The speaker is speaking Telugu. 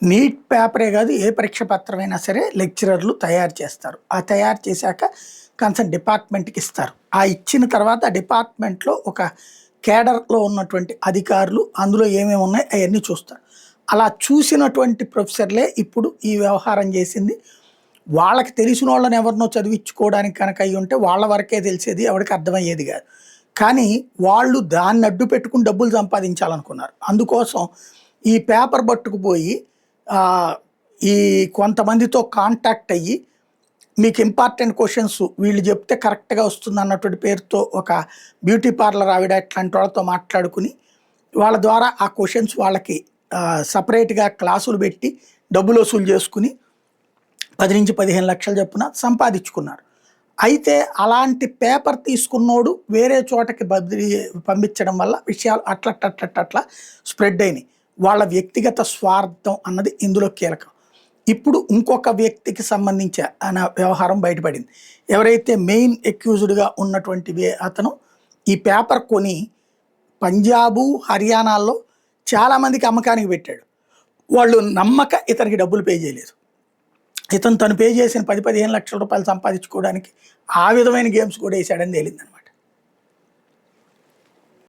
నీట్ పేపరే కాదు, ఏ పరీక్ష పత్రమైనా సరే లెక్చరర్లు తయారు చేస్తారు. ఆ తయారు చేశాక కన్సర్న్ డిపార్ట్మెంట్‌కి ఇస్తారు. ఆ ఇచ్చిన తర్వాత ఆ డిపార్ట్మెంట్‌లో ఒక కేడర్‌లో ఉన్నటువంటి అధికారులు అందులో ఏమేమి ఉన్నాయి అయన్నీ చూస్తారు. అలా చూసినటువంటి ప్రొఫెసర్‌లే ఇప్పుడు ఈ వ్యవహారం చేసింది. వాళ్ళకి తెలిసినోళ్ళని ఎవరినో చదివించుకోవడానికి కనుక అయ్యుంటే వాళ్ళ వరకే తెలిసేది. ఎవడికి అర్థమయ్యేది కాదు. కానీ వాళ్ళు దాన్ని అడ్డు పెట్టుకొని డబ్బులు సంపాదించాలనుకున్నారు. అందుకోసం ఈ పేపర్ పట్టుకుపోయి ఆహ్, ఈ కొంతమందితో కాంటాక్ట్ అయ్యి మీకు ఇంపార్టెంట్ క్వెషన్స్ వీళ్ళు చెప్తే కరెక్ట్‌గా వస్తుందన్నటువంటి పేరుతో ఒక బ్యూటీ పార్లర్ ఆవిడ ఇట్లాంటి వాళ్ళతో మాట్లాడుకుని, వాళ్ళ ద్వారా ఆ క్వెషన్స్ వాళ్ళకి సెపరేట్‌గా క్లాసులు పెట్టి డబ్బులు వసూలు చేసుకొని 10-15 లక్షలు చొప్పున సంపాదించుకున్నారు. అయితే అలాంటి పేపర్ తీసుకున్నోడు వేరే చోటకి బదిలీ పంపించడం వల్ల విషయాలు అట్లా స్ప్రెడ్ అయినాయి. వాళ్ళ వ్యక్తిగత స్వార్థం అన్నది ఇందులో కీలకం. ఇప్పుడు ఇంకొక వ్యక్తికి సంబంధించి వ్యవహారం బయటపడింది. ఎవరైతే మెయిన్ అక్యూజ్డ్‌గా ఉన్నటువంటి అతను ఈ పేపర్ కొని పంజాబు, హర్యానాల్లో చాలామందికి అమ్మకానికి పెట్టాడు. వాళ్ళు నమ్మక ఇతనికి డబ్బులు పే చేయలేదు. ఇతను తను పే చేసిన 10-15 లక్షల రూపాయలు సంపాదించుకోవడానికి ఆ విధమైన గేమ్స్ కూడా వేసాడని తేలిందనమాట.